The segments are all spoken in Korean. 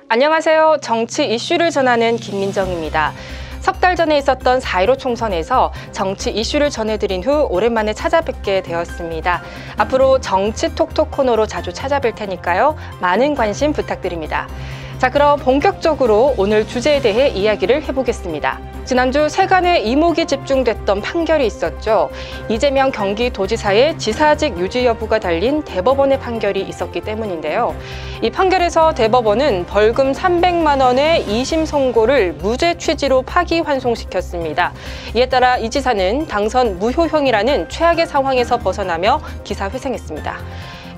안녕하세요. 정치 이슈를 전하는 김민정입니다. 석 달 전에 있었던 4.15 총선에서 정치 이슈를 전해드린 후 오랜만에 찾아뵙게 되었습니다. 앞으로 정치 톡톡 코너로 자주 찾아뵐 테니까요. 많은 관심 부탁드립니다. 자, 그럼 본격적으로 오늘 주제에 대해 이야기를 해보겠습니다. 지난주 세간의 이목이 집중됐던 판결이 있었죠. 이재명 경기도지사의 지사직 유지 여부가 달린 대법원의 판결이 있었기 때문인데요. 이 판결에서 대법원은 벌금 300만 원의 2심 선고를 무죄 취지로 파기환송시켰습니다. 이에 따라 이 지사는 당선 무효형이라는 최악의 상황에서 벗어나며 기사회생했습니다.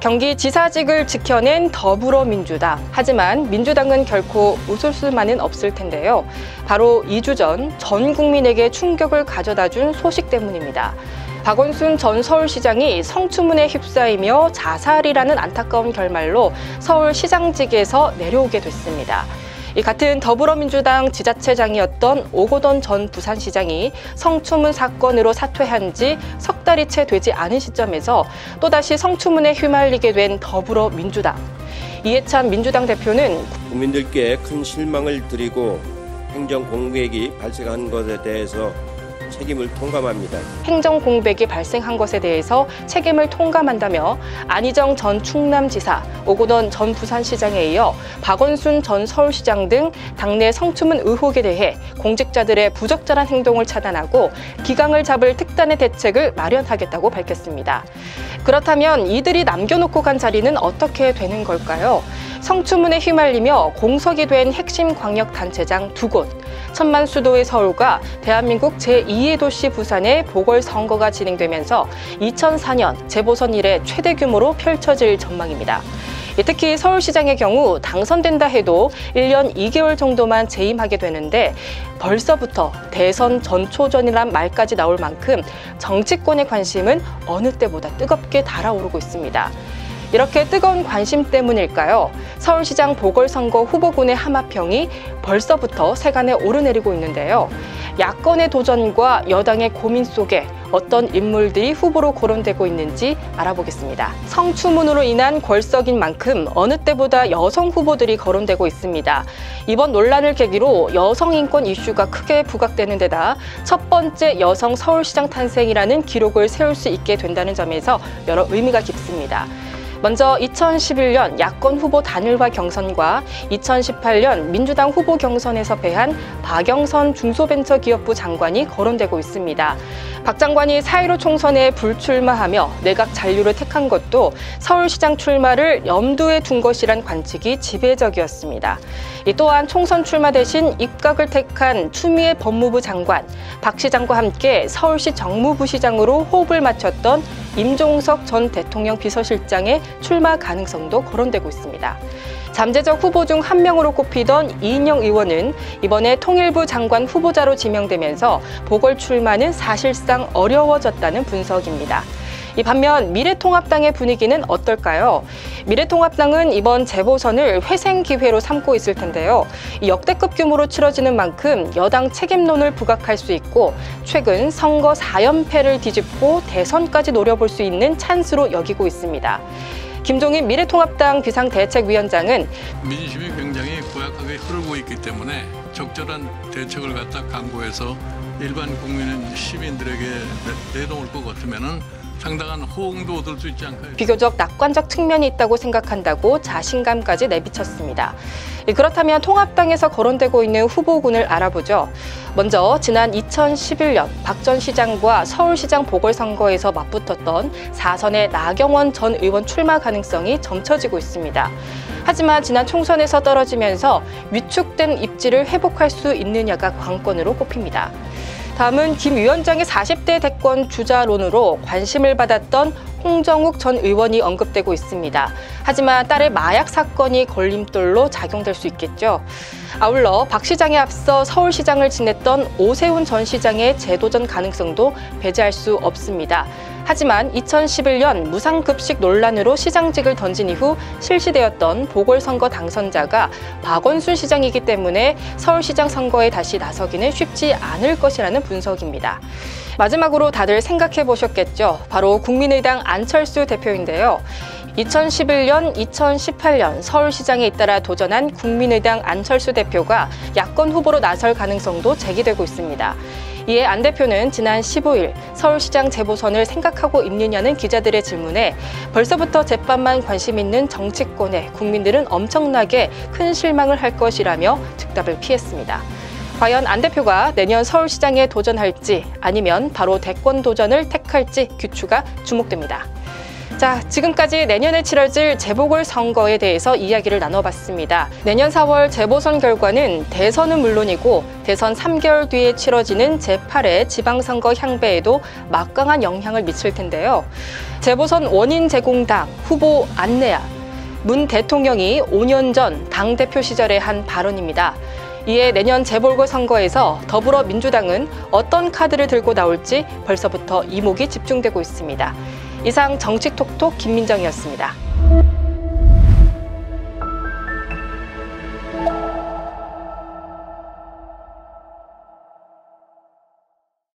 경기지사직을 지켜낸 더불어민주당. 하지만 민주당은 결코 웃을 수만은 없을 텐데요. 바로 2주 전 국민에게 충격을 가져다준 소식 때문입니다. 박원순 전 서울시장이 성추문에 휩싸이며 자살이라는 안타까운 결말로 서울시장직에서 내려오게 됐습니다. 이 같은 더불어민주당 지자체장이었던 오거돈 전 부산시장이 성추문 사건으로 사퇴한 지 석 달이 채 되지 않은 시점에서 또다시 성추문에 휘말리게 된 더불어민주당. 이해찬 민주당 대표는 국민들께 큰 실망을 드리고 행정 공백이 발생한 것에 대해서 책임을 통감합니다. 행정 공백이 발생한 것에 대해서 책임을 통감한다며 안희정 전 충남지사, 오거돈 전 부산시장에 이어 박원순 전 서울시장 등 당내 성추문 의혹에 대해 공직자들의 부적절한 행동을 차단하고 기강을 잡을 특단의 대책을 마련하겠다고 밝혔습니다. 그렇다면 이들이 남겨놓고 간 자리는 어떻게 되는 걸까요? 성추문에 휘말리며 공석이 된 핵심 광역단체장 2곳, 천만 수도의 서울과 대한민국 제2의 도시 부산의 보궐선거가 진행되면서 2004년 재보선 이래 최대 규모로 펼쳐질 전망입니다. 특히 서울시장의 경우 당선된다 해도 1년 2개월 정도만 재임하게 되는데 벌써부터 대선 전초전이란 말까지 나올 만큼 정치권의 관심은 어느 때보다 뜨겁게 달아오르고 있습니다. 이렇게 뜨거운 관심 때문일까요? 서울시장 보궐선거 후보군의 하마평이 벌써부터 세간에 오르내리고 있는데요. 야권의 도전과 여당의 고민 속에 어떤 인물들이 후보로 거론되고 있는지 알아보겠습니다. 성추문으로 인한 골석인 만큼 어느 때보다 여성 후보들이 거론되고 있습니다. 이번 논란을 계기로 여성 인권 이슈가 크게 부각되는 데다 첫 번째 여성 서울시장 탄생이라는 기록을 세울 수 있게 된다는 점에서 여러 의미가 깊습니다. 먼저 2011년 야권 후보 단일화 경선과 2018년 민주당 후보 경선에서 패한 박영선 중소벤처기업부 장관이 거론되고 있습니다. 박 장관이 4.15 총선에 불출마하며 내각 잔류를 택한 것도 서울시장 출마를 염두에 둔 것이란 관측이 지배적이었습니다. 또한 총선 출마 대신 입각을 택한 추미애 법무부 장관, 박 시장과 함께 서울시 정무부시장으로 호흡을 맞췄던 임종석 전 대통령 비서실장의 출마 가능성도 거론되고 있습니다. 잠재적 후보 중 한 명으로 꼽히던 이인영 의원은 이번에 통일부 장관 후보자로 지명되면서 보궐 출마는 사실상 어려워졌다는 분석입니다. 반면 미래통합당의 분위기는 어떨까요? 미래통합당은 이번 재보선을 회생 기회로 삼고 있을 텐데요. 역대급 규모로 치러지는 만큼 여당 책임론을 부각할 수 있고 최근 선거 4연패를 뒤집고 대선까지 노려볼 수 있는 찬스로 여기고 있습니다. 김종인 미래통합당 비상대책위원장은 민심이 굉장히 고약하게 흐르고 있기 때문에 적절한 대책을 갖다 강구해서 일반 국민 시민들에게 내놓을 것 같으면은 상당한 호응도 얻을 수 있지 않을까요? 비교적 낙관적 측면이 있다고 생각한다고 자신감까지 내비쳤습니다. 그렇다면 통합당에서 거론되고 있는 후보군을 알아보죠. 먼저 지난 2011년 박 전 시장과 서울시장 보궐선거에서 맞붙었던 4선의 나경원 전 의원 출마 가능성이 점쳐지고 있습니다. 하지만 지난 총선에서 떨어지면서 위축된 입지를 회복할 수 있느냐가 관건으로 꼽힙니다. 다음은 김 위원장의 40대 대권 주자론으로 관심을 받았던 홍정욱 전 의원이 언급되고 있습니다. 하지만 딸의 마약 사건이 걸림돌로 작용될 수 있겠죠. 아울러 박 시장에 앞서 서울시장을 지냈던 오세훈 전 시장의 재도전 가능성도 배제할 수 없습니다. 하지만 2011년 무상급식 논란으로 시장직을 던진 이후 실시되었던 보궐선거 당선자가 박원순 시장이기 때문에 서울시장 선거에 다시 나서기는 쉽지 않을 것이라는 분석입니다. 마지막으로 다들 생각해 보셨겠죠. 바로 국민의당 안철수 대표인데요. 2011년, 2018년 서울시장에 잇따라 도전한 국민의당 안철수 대표가 야권 후보로 나설 가능성도 제기되고 있습니다. 이에 안 대표는 지난 15일 서울시장 재보선을 생각하고 있느냐는 기자들의 질문에 벌써부터 재판만 관심 있는 정치권에 국민들은 엄청나게 큰 실망을 할 것이라며 즉답을 피했습니다. 과연 안 대표가 내년 서울시장에 도전할지 아니면 바로 대권 도전을 택할지 귀추가 주목됩니다. 자, 지금까지 내년에 치러질 재보궐선거에 대해서 이야기를 나눠봤습니다. 내년 4월 재보선 결과는 대선은 물론이고 대선 3개월 뒤에 치러지는 제8회 지방선거 향배에도 막강한 영향을 미칠 텐데요. 재보선 원인 제공당 후보 안내야. 문 대통령이 5년 전 당대표 시절에 한 발언입니다. 이에 내년 재보궐선거에서 더불어민주당은 어떤 카드를 들고 나올지 벌써부터 이목이 집중되고 있습니다. 이상 정치톡톡 김민정이었습니다.